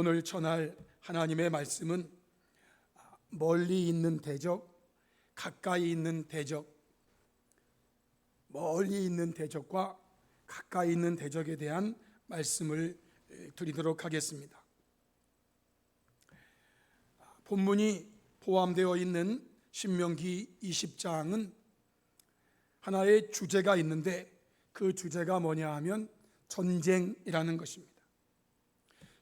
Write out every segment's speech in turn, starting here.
오늘 전할 하나님의 말씀은 멀리 있는 대적, 가까이 있는 대적, 멀리 있는 대적과 가까이 있는 대적에 대한 말씀을 드리도록 하겠습니다. 본문이 포함되어 있는 신명기 20장은 하나의 주제가 있는데 그 주제가 뭐냐 하면 전쟁이라는 것입니다.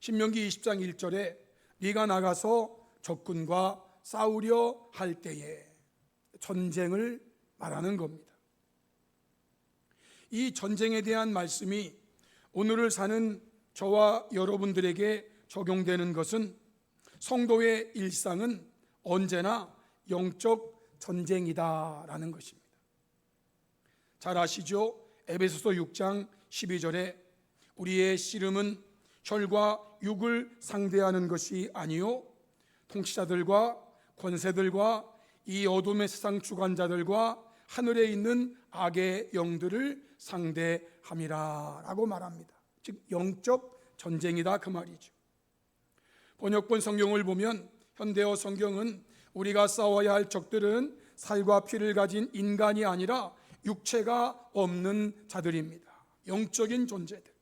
신명기 20장 1절에 네가 나가서 적군과 싸우려 할 때에 전쟁을 말하는 겁니다. 이 전쟁에 대한 말씀이 오늘을 사는 저와 여러분들에게 적용되는 것은 성도의 일상은 언제나 영적 전쟁이다라는 것입니다. 잘 아시죠? 에베소서 6장 12절에 우리의 씨름은 혈과 육을 상대하는 것이 아니요 통치자들과 권세들과 이 어둠의 세상 주관자들과 하늘에 있는 악의 영들을 상대함이라 라고 말합니다. 즉 영적 전쟁이다 그 말이죠. 번역본 성경을 보면 현대어 성경은 우리가 싸워야 할 적들은 살과 피를 가진 인간이 아니라 육체가 없는 자들입니다. 영적인 존재들.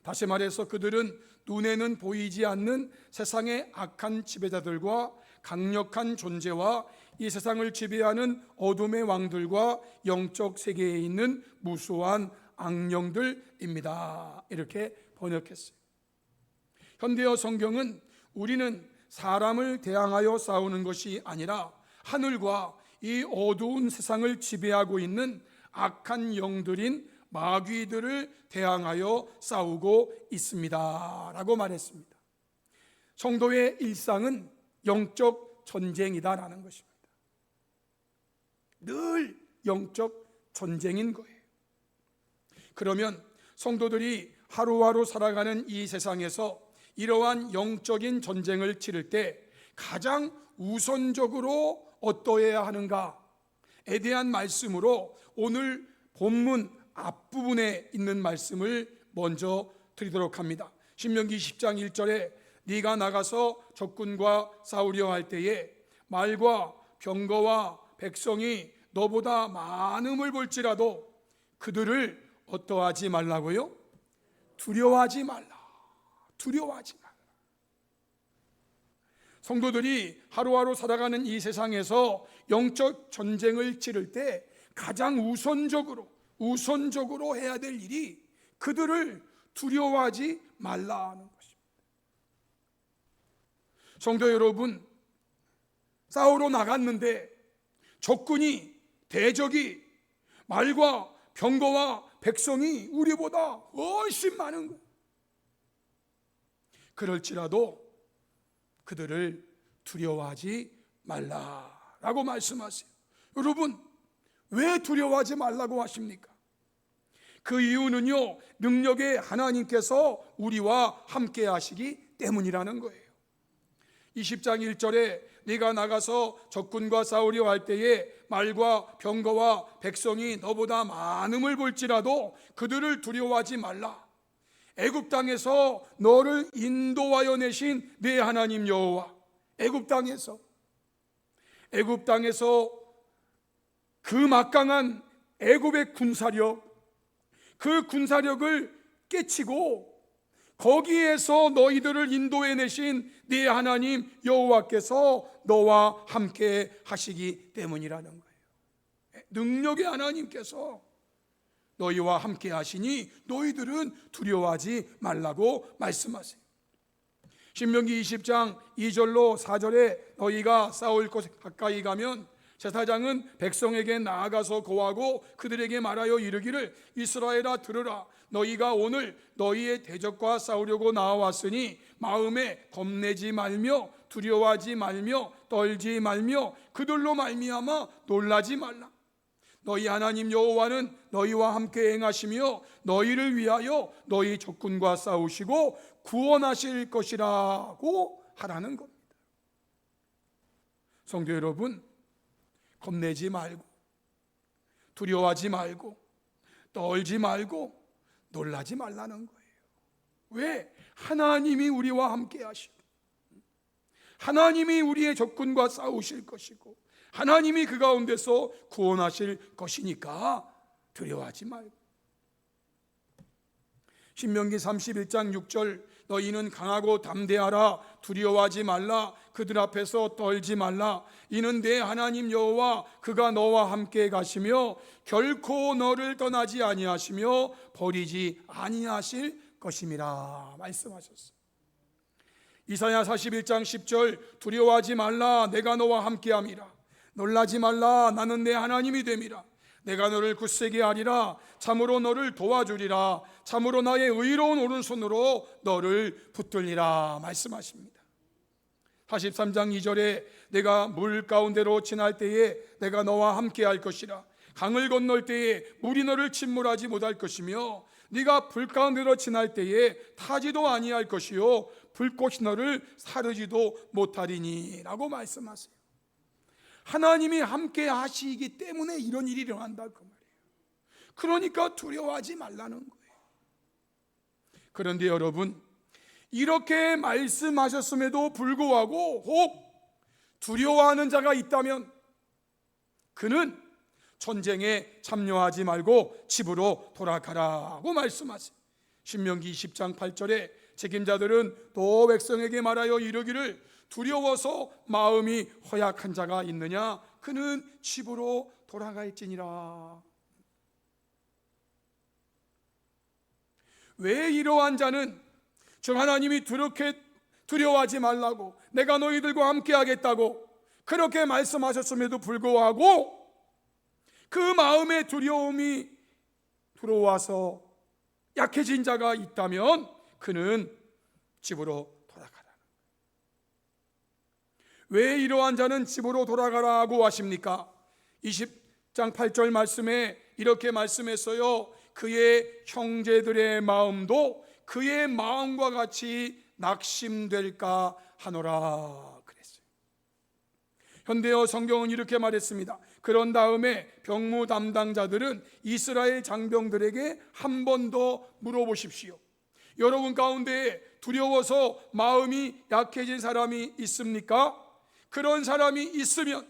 다시 말해서 그들은 눈에는 보이지 않는 세상의 악한 지배자들과 강력한 존재와 이 세상을 지배하는 어둠의 왕들과 영적 세계에 있는 무수한 악령들입니다. 이렇게 번역했어요. 현대어 성경은 우리는 사람을 대항하여 싸우는 것이 아니라 하늘과 이 어두운 세상을 지배하고 있는 악한 영들인 마귀들을 대항하여 싸우고 있습니다 라고 말했습니다. 성도의 일상은 영적 전쟁이다라는 것입니다. 늘 영적 전쟁인 거예요. 그러면 성도들이 하루하루 살아가는 이 세상에서 이러한 영적인 전쟁을 치를 때 가장 우선적으로 어떠해야 하는가에 대한 말씀으로 오늘 본문 앞부분에 있는 말씀을 먼저 드리도록 합니다. 신명기 10장 1절에 네가 나가서 적군과 싸우려 할 때에 말과 병거와 백성이 너보다 많음을 볼지라도 그들을 어떠하지 말라고요? 두려워하지 말라. 두려워하지 말라. 성도들이 하루하루 살아가는 이 세상에서 영적 전쟁을 치를 때 가장 우선적으로 해야 될 일이 그들을 두려워하지 말라는 것입니다. 성도 여러분, 싸우러 나갔는데 적군이 대적이 말과 병거와 백성이 우리보다 훨씬 많은 거예요. 그럴지라도 그들을 두려워하지 말라라고 말씀하세요. 여러분, 왜 두려워하지 말라고 하십니까? 그 이유는요, 능력의 하나님께서 우리와 함께 하시기 때문이라는 거예요. 20장 1절에 네가 나가서 적군과 싸우려 할 때에 말과 병거와 백성이 너보다 많음을 볼지라도 그들을 두려워하지 말라. 애굽 땅에서 너를 인도하여 내신 네 하나님 여호와, 애굽 땅에서 그 막강한 애굽의 군사력, 그 군사력을 깨치고 거기에서 너희들을 인도해 내신 네 하나님 여호와께서 너와 함께 하시기 때문이라는 거예요. 능력의 하나님께서 너희와 함께 하시니 너희들은 두려워하지 말라고 말씀하세요. 신명기 20장 2절로 4절에 너희가 싸울 곳 가까이 가면 제사장은 백성에게 나아가서 고하고 그들에게 말하여 이르기를 이스라엘아 들으라. 너희가 오늘 너희의 대적과 싸우려고 나와왔으니 마음에 겁내지 말며 두려워하지 말며 떨지 말며 그들로 말미암아 놀라지 말라. 너희 하나님 여호와는 너희와 함께 행하시며 너희를 위하여 너희 적군과 싸우시고 구원하실 것이라고 하라는 겁니다. 성도 여러분, 겁내지 말고 두려워하지 말고 떨지 말고 놀라지 말라는 거예요. 왜? 하나님이 우리와 함께 하시고 하나님이 우리의 적군과 싸우실 것이고 하나님이 그 가운데서 구원하실 것이니까 두려워하지 말고. 신명기 31장 6절 너희는 강하고 담대하라. 두려워하지 말라. 그들 앞에서 떨지 말라. 이는 내 하나님 여호와 그가 너와 함께 가시며 결코 너를 떠나지 아니하시며 버리지 아니하실 것임이라 말씀하셨어요. 이사야 41장 10절 두려워하지 말라. 내가 너와 함께함이라. 놀라지 말라. 나는 내 하나님이 됨이라. 내가 너를 굳세게 하리라. 참으로 너를 도와주리라. 참으로 나의 의로운 오른손으로 너를 붙들리라 말씀하십니다. 43장 2절에 내가 물 가운데로 지날 때에 내가 너와 함께 할 것이라. 강을 건널 때에 물이 너를 침몰하지 못할 것이며 네가 불 가운데로 지날 때에 타지도 아니할 것이요 불꽃이 너를 사르지도 못하리니 라고 말씀하세요. 하나님이 함께 하시기 때문에 이런 일이 일어난다 그 말이에요. 그러니까 두려워하지 말라는 거예요. 그런데 여러분, 이렇게 말씀하셨음에도 불구하고 혹 두려워하는 자가 있다면 그는 전쟁에 참여하지 말고 집으로 돌아가라고 말씀하세요. 신명기 20장 8절에 책임자들은 또 백성에게 말하여 이르기를 두려워서 마음이 허약한 자가 있느냐? 그는 집으로 돌아갈지니라. 왜 이러한 자는 즉 하나님이 그렇게 두려워하지 말라고 내가 너희들과 함께 하겠다고 그렇게 말씀하셨음에도 불구하고 그 마음의 두려움이 들어와서 약해진 자가 있다면 그는 집으로 돌아가라. 왜 이러한 자는 집으로 돌아가라고 하십니까? 20장 8절 말씀에 이렇게 말씀했어요. 그의 형제들의 마음도 그의 마음과 같이 낙심될까 하노라 그랬어요. 현대어 성경은 이렇게 말했습니다. 그런 다음에 병무 담당자들은 이스라엘 장병들에게 한 번 더 물어보십시오. 여러분 가운데 두려워서 마음이 약해진 사람이 있습니까? 그런 사람이 있으면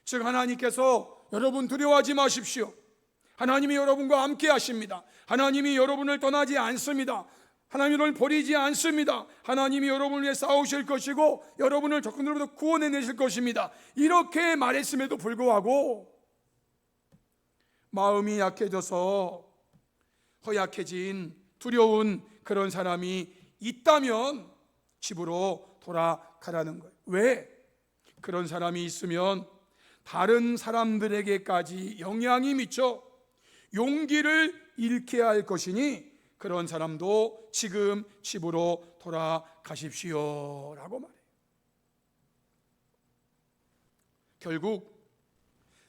즉 하나님께서 여러분 두려워하지 마십시오. 하나님이 여러분과 함께 하십니다. 하나님이 여러분을 떠나지 않습니다. 하나님이 여러분을 버리지 않습니다. 하나님이 여러분을 위해 싸우실 것이고 여러분을 적군으로부터 구원해내실 것입니다. 이렇게 말했음에도 불구하고 마음이 약해져서 허약해진 두려운 그런 사람이 있다면 집으로 돌아가라는 거예요. 왜? 그런 사람이 있으면 다른 사람들에게까지 영향이 미쳐 용기를 잃게 할 것이니 그런 사람도 지금 집으로 돌아가십시오 라고 말해요. 결국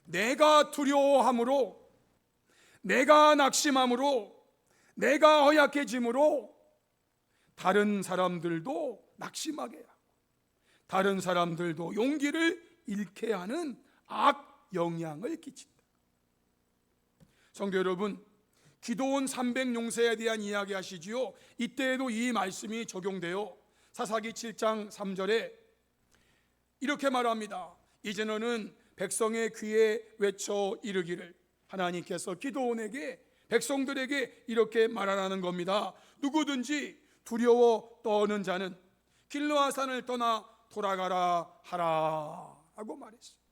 내가 두려워함으로 내가 낙심함으로 내가 허약해짐으로 다른 사람들도 낙심하게 하고 다른 사람들도 용기를 잃게 하는 악 영향을 끼친다. 성도 여러분, 기도원 300용사에 대한 이야기 하시지요. 이때에도 이 말씀이 적용돼요. 사사기 7장 3절에 이렇게 말합니다. 이제 너는 백성의 귀에 외쳐 이르기를. 하나님께서 기도원에게 백성들에게 이렇게 말하라는 겁니다. 누구든지 두려워 떠는 자는 길르앗산을 떠나 돌아가라 하라 하고 말했어요.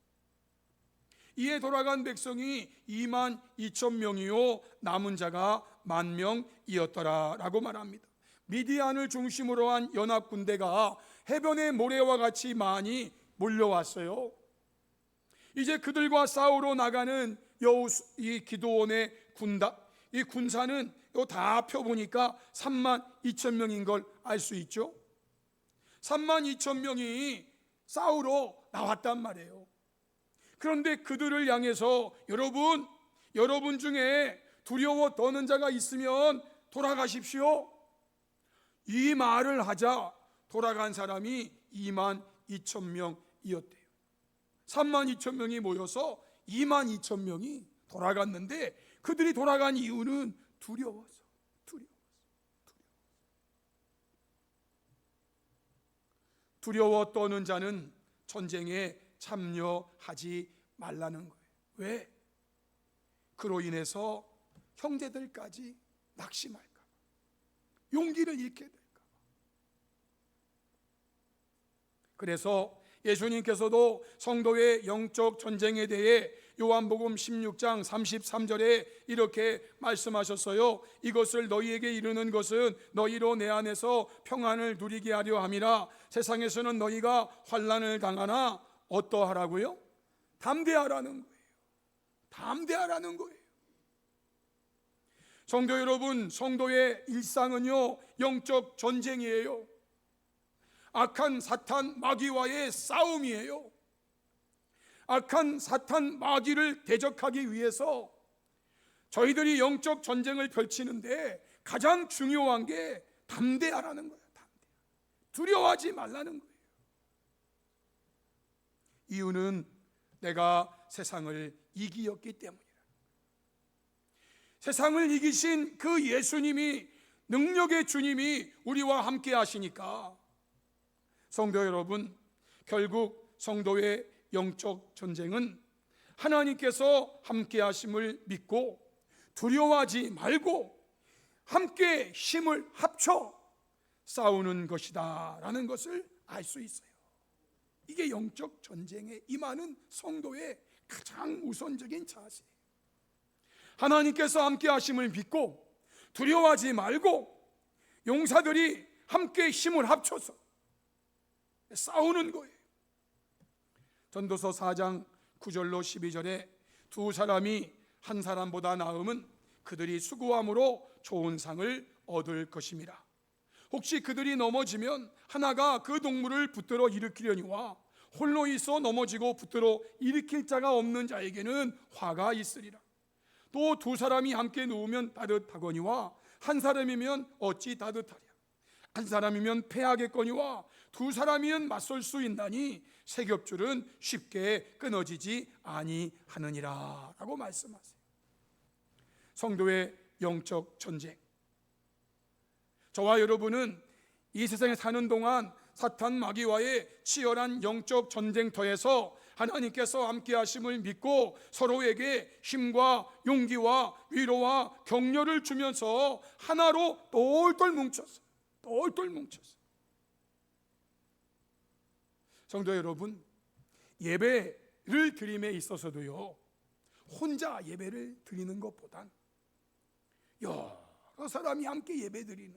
이에 돌아간 백성이 2만 2천 명이요 남은 자가 10,000명이었더라 라고 말합니다. 미디안을 중심으로 한 연합군대가 해변의 모래와 같이 많이 몰려왔어요. 이제 그들과 싸우러 나가는 이 기드온의 이 군사는 다 펴보니까 3만 2천 명인 걸 알 수 있죠. 3만 2천 명이 싸우러 나왔단 말이에요. 그런데 그들을 향해서 여러분 중에 두려워 떠는 자가 있으면 돌아가십시오. 이 말을 하자 돌아간 사람이 2만 2천 명이었대요. 3만 2천 명이 모여서 2만 2천 명이 돌아갔는데 그들이 돌아간 이유는 두려워서. 두려워 떠는 자는 전쟁에 참여하지 말라는 거예요. 왜? 그로 인해서 형제들까지 낙심할까 봐, 용기를 잃게 될까 봐. 그래서 예수님께서도 성도의 영적 전쟁에 대해 요한복음 16장 33절에 이렇게 말씀하셨어요. 이것을 너희에게 이르는 것은 너희로 내 안에서 평안을 누리게 하려 함이라. 세상에서는 너희가 환난을 당하나 어떠하라고요? 담대하라는 거예요. 담대하라는 거예요. 성도 여러분, 성도의 일상은요, 영적 전쟁이에요. 악한 사탄 마귀와의 싸움이에요. 악한 사탄 마귀를 대적하기 위해서 저희들이 영적 전쟁을 펼치는데 가장 중요한 게 담대하라는 거예요. 두려워하지 말라는 거예요. 이유는 내가 세상을 이기었기 때문이라. 세상을 이기신 그 예수님이, 능력의 주님이 우리와 함께 하시니까, 성도 여러분, 결국 성도의 영적 전쟁은 하나님께서 함께 하심을 믿고 두려워하지 말고 함께 힘을 합쳐 싸우는 것이다 라는 것을 알 수 있어요. 이게 영적 전쟁에 임하는 성도의 가장 우선적인 자세예요. 하나님께서 함께 하심을 믿고 두려워하지 말고 용사들이 함께 힘을 합쳐서 싸우는 거예요. 전도서 4장 9절로 12절에 두 사람이 한 사람보다 나음은 그들이 수고함으로 좋은 상을 얻을 것임이라. 혹시 그들이 넘어지면 하나가 그 동물을 붙들어 일으키려니와 홀로 있어 넘어지고 붙들어 일으킬 자가 없는 자에게는 화가 있으리라. 또 두 사람이 함께 누우면 따뜻하거니와 한 사람이면 어찌 따뜻하랴. 한 사람이면 패하겠거니와 두 사람이면 맞설 수 있나니 세 겹줄은 쉽게 끊어지지 아니하느니라 라고 말씀하세요. 성도의 영적 전쟁, 저와 여러분은 이 세상에 사는 동안 사탄 마귀와의 치열한 영적 전쟁터에서 하나님께서 함께 하심을 믿고 서로에게 힘과 용기와 위로와 격려를 주면서 하나로 똘똘 뭉쳐서 성도 여러분, 예배를 드림에 있어서도요, 혼자 예배를 드리는 것보단 여러 사람이 함께 예배 드리는,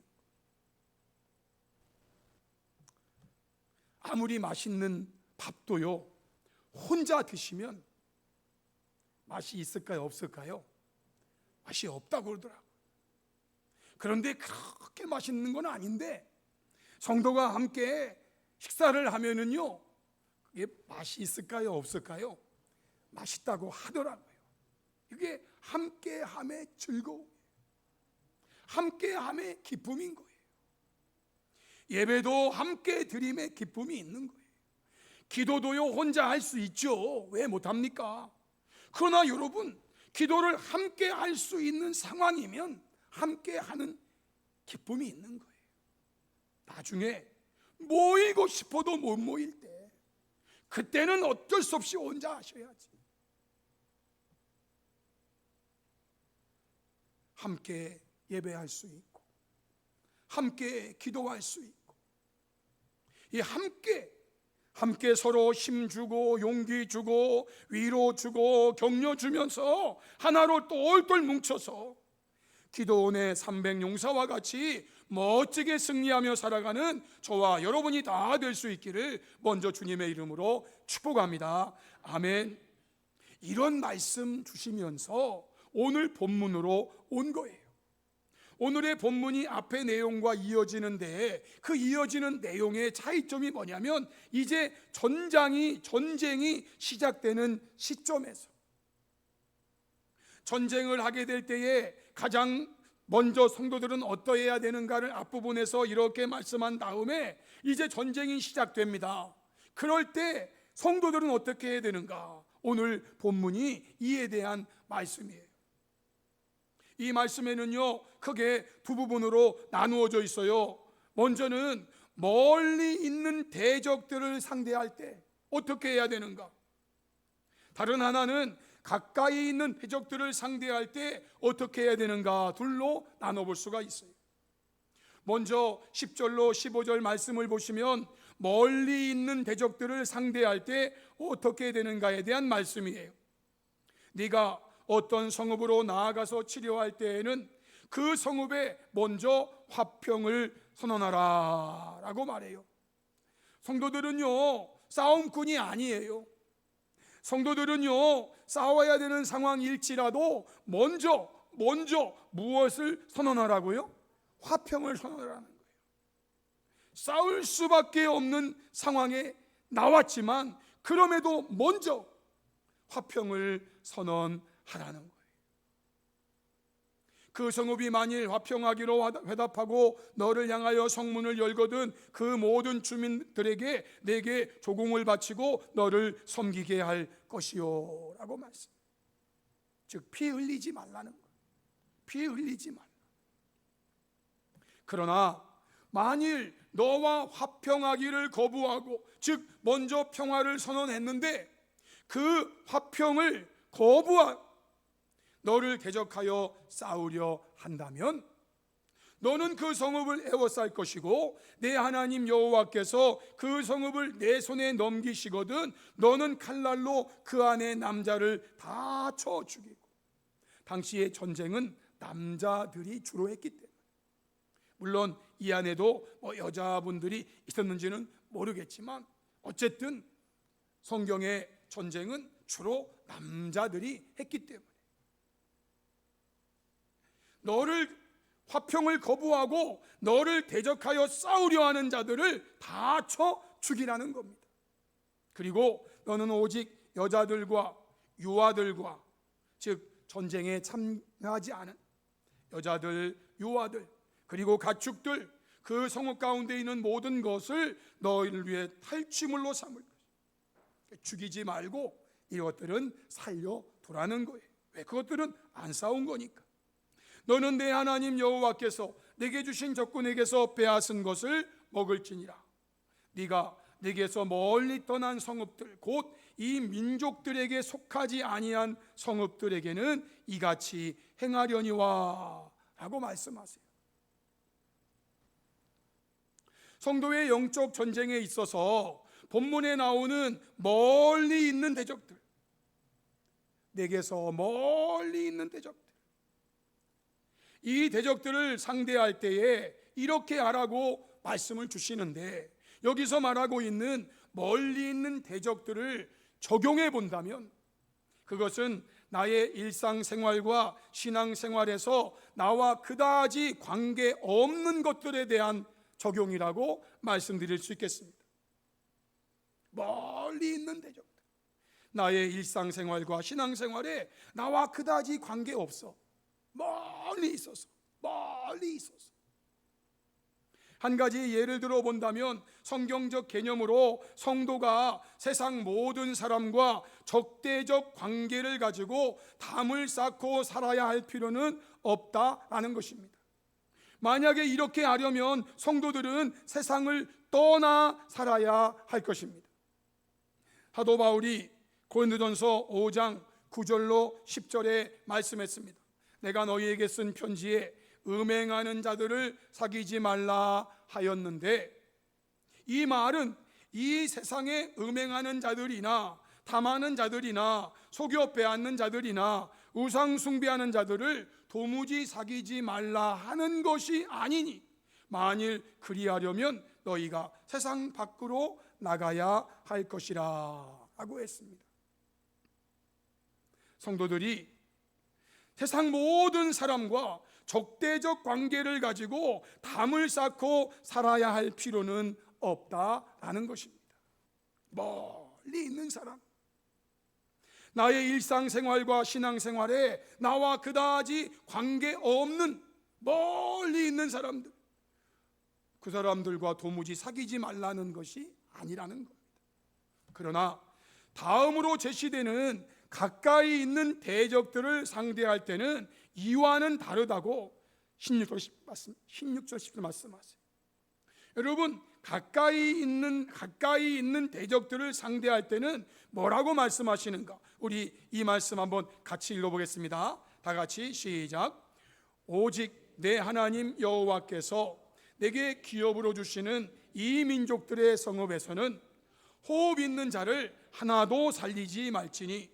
아무리 맛있는 밥도요, 혼자 드시면 맛이 있을까요, 없을까요? 맛이 없다고 그러더라고요. 그런데 그렇게 맛있는 건 아닌데 성도가 함께 식사를 하면은요, 그게 맛이 있을까요, 없을까요? 맛있다고 하더라고요. 이게 함께함의 즐거움, 함께함의 기쁨인 거예요. 예배도 함께 드림의 기쁨이 있는 거예요. 기도도요, 혼자 할 수 있죠. 왜 못합니까? 그러나 여러분, 기도를 함께 할 수 있는 상황이면 함께 하는 기쁨이 있는 거예요. 나중에 모이고 싶어도 못 모일 때, 그때는 어쩔 수 없이 혼자 하셔야지. 함께 예배할 수 있고 함께 기도할 수 있고, 이 함께 서로 힘주고 용기 주고 위로 주고 격려 주면서 하나로 똘똘 뭉쳐서 기도원의 300용사와 같이 멋지게 승리하며 살아가는 저와 여러분이 다 될 수 있기를 먼저 주님의 이름으로 축복합니다. 아멘. 이런 말씀 주시면서 오늘 본문으로 온 거예요. 오늘의 본문이 앞의 내용과 이어지는데 그 이어지는 내용의 차이점이 뭐냐면, 이제 전쟁이 시작되는 시점에서, 전쟁을 하게 될 때에 가장 먼저 성도들은 어떠해야 되는가를 앞부분에서 이렇게 말씀한 다음에 이제 전쟁이 시작됩니다. 그럴 때 성도들은 어떻게 해야 되는가? 오늘 본문이 이에 대한 말씀이에요. 이 말씀에는요, 크게 두 부분으로 나누어져 있어요. 먼저는 멀리 있는 대적들을 상대할 때 어떻게 해야 되는가? 다른 하나는 가까이 있는 대적들을 상대할 때 어떻게 해야 되는가? 둘로 나눠볼 수가 있어요. 먼저 10절로 15절 말씀을 보시면 멀리 있는 대적들을 상대할 때 어떻게 해야 되는가에 대한 말씀이에요. 네가 어떤 성읍으로 나아가서 치료할 때에는 그 성읍에 먼저 화평을 선언하라 라고 말해요. 성도들은요, 싸움꾼이 아니에요. 성도들은요, 싸워야 되는 상황일지라도 먼저 무엇을 선언하라고요? 화평을 선언하라는 거예요. 싸울 수밖에 없는 상황에 나왔지만 그럼에도 먼저 화평을 선언하라는 거예요. 그 성읍이 만일 화평하기로 회답하고 너를 향하여 성문을 열거든 그 모든 주민들에게 내게 조공을 바치고 너를 섬기게 할 것이요 라고 말씀. 즉 피 흘리지 말라는 거예요. 피 흘리지 말라. 그러나 만일 너와 화평하기를 거부하고 즉 먼저 평화를 선언했는데 그 화평을 거부한 너를 대적하여 싸우려 한다면 너는 그 성읍을 에워쌀 것이고 내 하나님 여호와께서 그 성읍을 내 손에 넘기시거든 너는 칼날로 그 안에 남자를 다 쳐 죽이고. 당시의 전쟁은 남자들이 주로 했기 때문에 물론 이 안에도 여자분들이 있었는지는 모르겠지만 어쨌든 성경의 전쟁은 주로 남자들이 했기 때문에 너를 화평을 거부하고 너를 대적하여 싸우려 하는 자들을 다 쳐 죽이라는 겁니다. 그리고 너는 오직 여자들과 유아들과 즉 전쟁에 참여하지 않은 여자들, 유아들 그리고 가축들 그 성읍 가운데 있는 모든 것을 너희를 위해 탈취물로 삼을 것이다. 죽이지 말고 이것들은 살려두라는 거예요. 왜? 그것들은 안 싸운 거니까. 너는 내 하나님 여호와께서 내게 주신 적군에게서 빼앗은 것을 먹을지니라. 네가 내게서 멀리 떠난 성읍들 곧 이 민족들에게 속하지 아니한 성읍들에게는 이같이 행하려니와 라고 말씀하세요. 성도의 영적 전쟁에 있어서 본문에 나오는 멀리 있는 대적들, 내게서 멀리 있는 대적들, 이 대적들을 상대할 때에 이렇게 하라고 말씀을 주시는데 여기서 말하고 있는 멀리 있는 대적들을 적용해 본다면 그것은 나의 일상생활과 신앙생활에서 나와 그다지 관계없는 것들에 대한 적용이라고 말씀드릴 수 있겠습니다. 멀리 있는 대적들, 나의 일상생활과 신앙생활에 나와 그다지 관계없어. 멀리 있어서. 한 가지 예를 들어 본다면 성경적 개념으로 성도가 세상 모든 사람과 적대적 관계를 가지고 담을 쌓고 살아야 할 필요는 없다라는 것입니다. 만약에 이렇게 하려면 성도들은 세상을 떠나 살아야 할 것입니다. 사도 바울이 고린도전서 5장 9절로 10절에 말씀했습니다. 내가 너희에게 쓴 편지에 음행하는 자들을 사귀지 말라 하였는데 이 말은 이 세상에 음행하는 자들이나 탐하는 자들이나 속여 빼앗는 자들이나 우상 숭배하는 자들을 도무지 사귀지 말라 하는 것이 아니니 만일 그리하려면 너희가 세상 밖으로 나가야 할 것이라 라고 했습니다. 성도들이 세상 모든 사람과 적대적 관계를 가지고 담을 쌓고 살아야 할 필요는 없다라는 것입니다. 멀리 있는 사람, 나의 일상생활과 신앙생활에 나와 그다지 관계없는 멀리 있는 사람들, 그 사람들과 도무지 사귀지 말라는 것이 아니라는 겁니다. 그러나 다음으로 제시되는 가까이 있는 대적들을 상대할 때는 이와는 다르다고 16절 10절 말씀하세요. 여러분, 가까이 있는 대적들을 상대할 때는 뭐라고 말씀하시는가? 우리 이 말씀 한번 같이 읽어보겠습니다. 다 같이 시작. 오직 내 하나님 여호와께서 내게 기업으로 주시는 이 민족들의 성읍에서는 호흡 있는 자를 하나도 살리지 말지니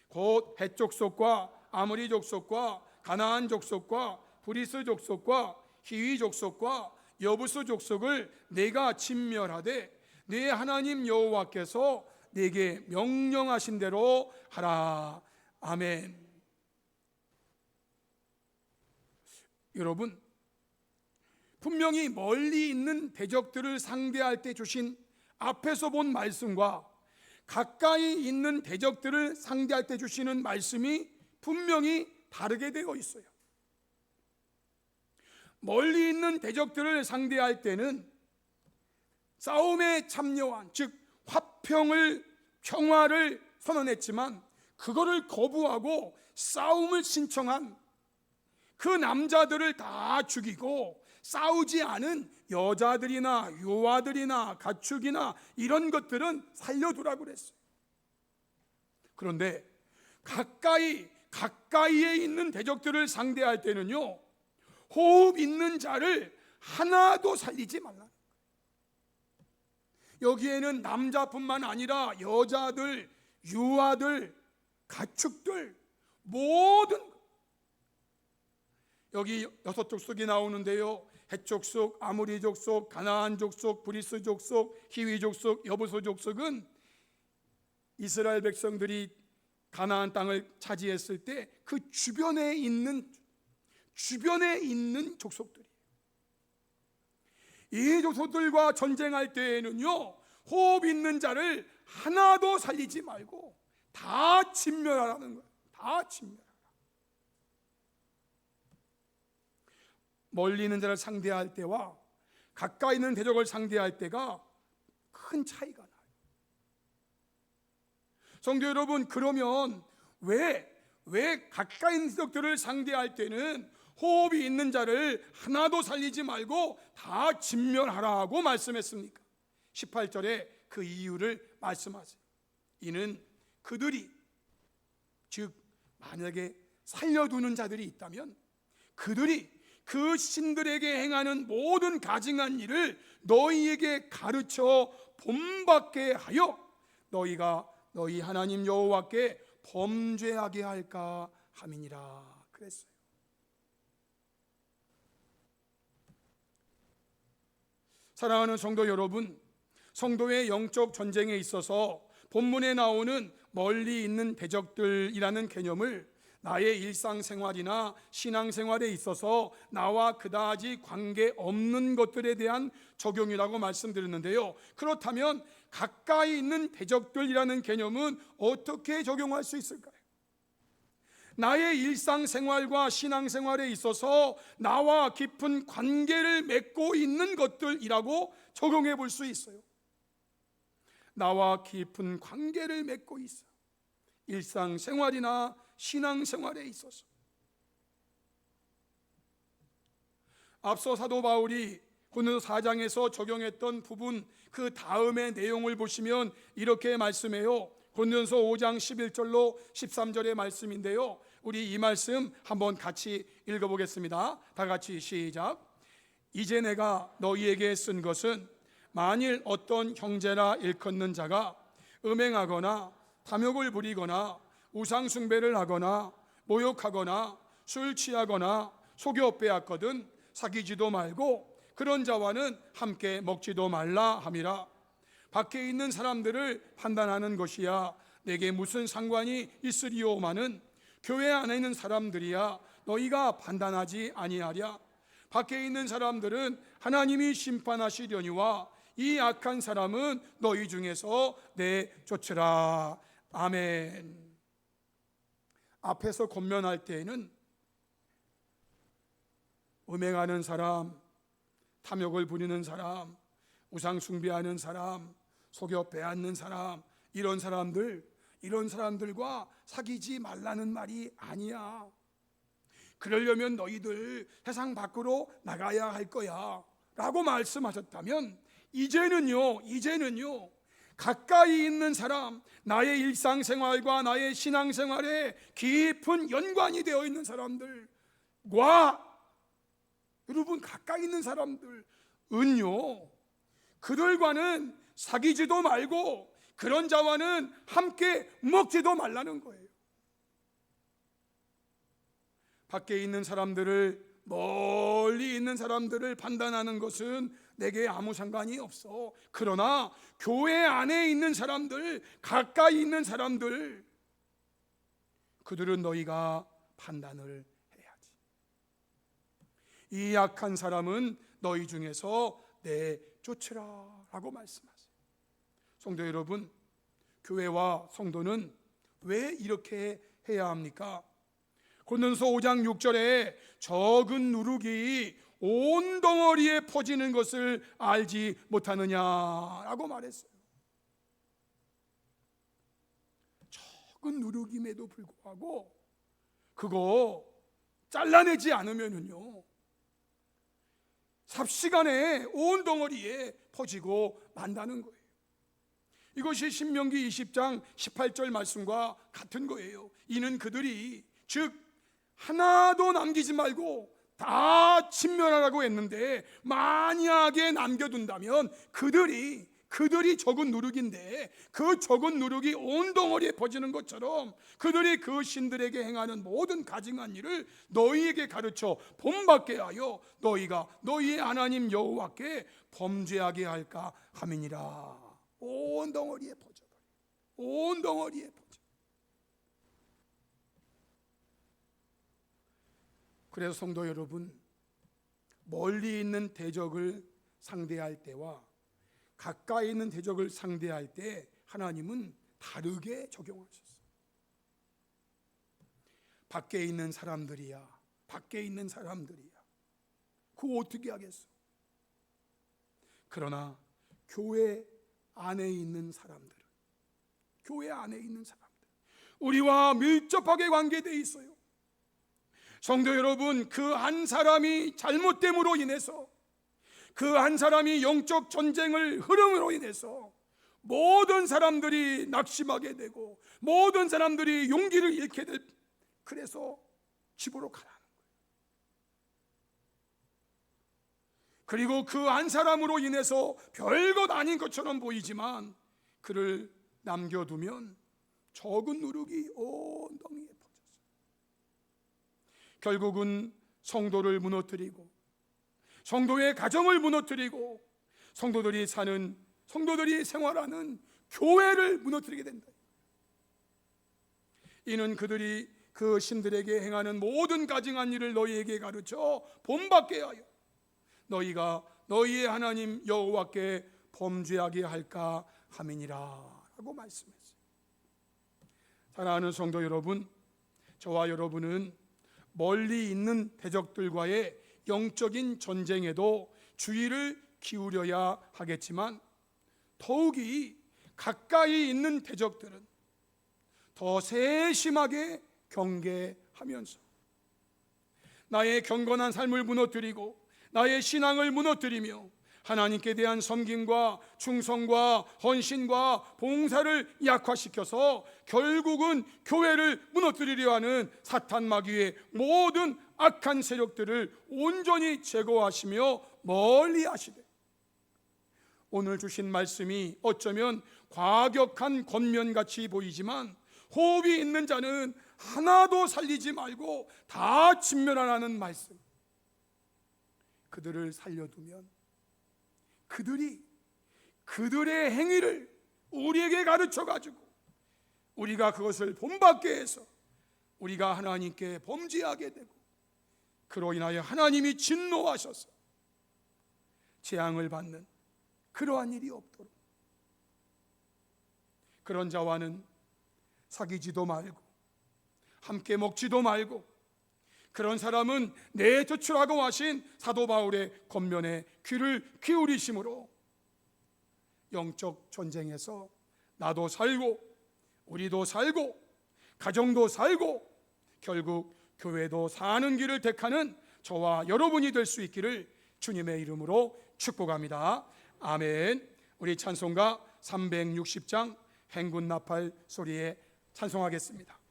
곧 헷 족속과 아모리 족속과 가나안 족속과 브리스 족속과 히위 족속과 여부스 족속을 내가 진멸하되 내 하나님 여호와께서 내게 명령하신 대로 하라. 아멘. 여러분, 분명히 멀리 있는 대적들을 상대할 때 주신 앞에서 본 말씀과 가까이 있는 대적들을 상대할 때 주시는 말씀이 분명히 다르게 되어 있어요. 멀리 있는 대적들을 상대할 때는 싸움에 참여한, 즉 평화를 선언했지만 그거를 거부하고 싸움을 신청한 그 남자들을 다 죽이고 싸우지 않은 여자들이나 유아들이나 가축이나 이런 것들은 살려두라고 그랬어요. 그런데 가까이에 있는 대적들을 상대할 때는요, 호흡 있는 자를 하나도 살리지 말라. 여기에는 남자뿐만 아니라 여자들, 유아들, 가축들, 모든, 여기 6족속이 나오는데요, 헷 족속, 아모리 족속, 가나안 족속, 브리스 족속, 히위 족속, 여부스 족속은 이스라엘 백성들이 가나안 땅을 차지했을 때 그 주변에 있는 족속들이에요. 이 족속들과 전쟁할 때에는요, 호흡 있는 자를 하나도 살리지 말고 다 진멸하라는 거예요. 다 진멸하라. 멀리 있는 자를 상대할 때와 가까이 있는 대적을 상대할 때가 큰 차이가 나요. 성도 여러분, 그러면 왜 가까이 있는 대적들을 상대할 때는 호흡이 있는 자를 하나도 살리지 말고 다 진멸하라고 말씀했습니까? 18절에 그 이유를 말씀하세요. 이는 그들이, 즉 만약에 살려두는 자들이 있다면 그들이 그 신들에게 행하는 모든 가증한 일을 너희에게 가르쳐 본받게 하여 너희가 너희 하나님 여호와께 범죄하게 할까 함이니라 그랬어요. 사랑하는 성도 여러분, 성도의 영적 전쟁에 있어서 본문에 나오는 멀리 있는 대적들이라는 개념을 나의 일상생활이나 신앙생활에 있어서 나와 그다지 관계없는 것들에 대한 적용이라고 말씀드렸는데요, 그렇다면 가까이 있는 대적들이라는 개념은 어떻게 적용할 수 있을까요? 나의 일상생활과 신앙생활에 있어서 나와 깊은 관계를 맺고 있는 것들이라고 적용해 볼 수 있어요. 나와 깊은 관계를 맺고 있어. 일상생활이나 신앙생활에 있어서. 앞서 사도 바울이 고린도서 4장에서 적용했던 부분 그 다음의 내용을 보시면 이렇게 말씀해요. 고린도서 5장 11절로 13절의 말씀인데요, 우리 이 말씀 한번 같이 읽어보겠습니다. 다 같이 시작. 이제 내가 너희에게 쓴 것은 만일 어떤 형제라 일컫는 자가 음행하거나 탐욕을 부리거나 우상 숭배를 하거나 모욕하거나 술 취하거나 속여 빼앗거든 사귀지도 말고 그런 자와는 함께 먹지도 말라 함이라. 밖에 있는 사람들을 판단하는 것이야 내게 무슨 상관이 있으리오마는 교회 안에 있는 사람들이야 너희가 판단하지 아니하랴. 밖에 있는 사람들은 하나님이 심판하시려니와 이 악한 사람은 너희 중에서 내쫓으라. 아멘. 앞에서 권면할 때에는 음행하는 사람, 탐욕을 부리는 사람, 우상 숭배하는 사람, 속여 빼앗는 사람, 이런 사람들과 사귀지 말라는 말이 아니야. 그러려면 너희들 세상 밖으로 나가야 할 거야. 라고 말씀하셨다면 이제는요 가까이 있는 사람, 나의 일상생활과 나의 신앙생활에 깊은 연관이 되어 있는 사람들과, 여러분 가까이 있는 사람들은요, 그들과는 사귀지도 말고 그런 자와는 함께 먹지도 말라는 거예요. 밖에 있는 사람들을, 멀리 있는 사람들을 판단하는 것은 내게 아무 상관이 없어. 그러나 교회 안에 있는 사람들, 가까이 있는 사람들, 그들은 너희가 판단을 해야지. 이 약한 사람은 너희 중에서 내쫓으라 라고 말씀하세요. 성도 여러분, 교회와 성도는 왜 이렇게 해야 합니까? 고린도서 5장 6절에 적은 누룩이 온 덩어리에 퍼지는 것을 알지 못하느냐라고 말했어요. 적은 누룩임에도 불구하고 그거 잘라내지 않으면요 삽시간에 온 덩어리에 퍼지고 만다는 거예요. 이것이 신명기 20장 18절 말씀과 같은 거예요. 이는 그들이 즉 하나도 남기지 말고 다 진멸하라고 했는데 만약에 남겨둔다면 그들이 적은 누룩인데 그 적은 누룩이 온 덩어리에 퍼지는 것처럼 그들이 그 신들에게 행하는 모든 가증한 일을 너희에게 가르쳐 본받게 하여 너희가 너희의 하나님 여호와께 범죄하게 할까 함이니라. 온 덩어리에 퍼져버려. 온 덩어리에 퍼져. 그래서 성도 여러분, 멀리 있는 대적을 상대할 때와 가까이 있는 대적을 상대할 때 하나님은 다르게 적용하셨어요. 밖에 있는 사람들이야, 그거 어떻게 하겠어? 그러나 교회 안에 있는 사람들, 우리와 밀접하게 관계되어 있어요. 성도 여러분, 그 한 사람이 잘못됨으로 인해서, 그 한 사람이 영적 전쟁을 흐름으로 인해서 모든 사람들이 낙심하게 되고 모든 사람들이 용기를 잃게 될, 그래서 집으로 가라는 거예요. 그리고 그 한 사람으로 인해서 별것 아닌 것처럼 보이지만 그를 남겨두면 적은 누룩이 온 덩이에 퍼졌어요. 결국은 성도를 무너뜨리고 성도의 가정을 무너뜨리고 성도들이 생활하는 교회를 무너뜨리게 된다. 이는 그들이 그 신들에게 행하는 모든 가증한 일을 너희에게 가르쳐 본받게 하여 너희가 너희의 하나님 여호와께 범죄하게 할까 함이니라 라고 말씀했어요. 사랑하는 성도 여러분, 저와 여러분은 멀리 있는 대적들과의 영적인 전쟁에도 주의를 기울여야 하겠지만 더욱이 가까이 있는 대적들은 더 세심하게 경계하면서 나의 경건한 삶을 무너뜨리고 나의 신앙을 무너뜨리며 하나님께 대한 섬김과 충성과 헌신과 봉사를 약화시켜서 결국은 교회를 무너뜨리려 하는 사탄 마귀의 모든 악한 세력들을 온전히 제거하시며 멀리하시되, 오늘 주신 말씀이 어쩌면 과격한 권면같이 보이지만 호흡이 있는 자는 하나도 살리지 말고 다 진멸하라는 말씀, 그들을 살려두면 그들의 행위를 우리에게 가르쳐가지고 우리가 그것을 본받게 해서 우리가 하나님께 범죄하게 되고 그로 인하여 하나님이 진노하셔서 재앙을 받는 그러한 일이 없도록, 그런 자와는 사귀지도 말고 함께 먹지도 말고, 그런 사람은 내쫓으라고 하신 사도 바울의 권면에 귀를 기울이심으로 영적 전쟁에서 나도 살고 우리도 살고 가정도 살고 결국 교회도 사는 길을 택하는 저와 여러분이 될 수 있기를 주님의 이름으로 축복합니다. 아멘. 우리 찬송가 360장 행군 나팔 소리에 찬송하겠습니다.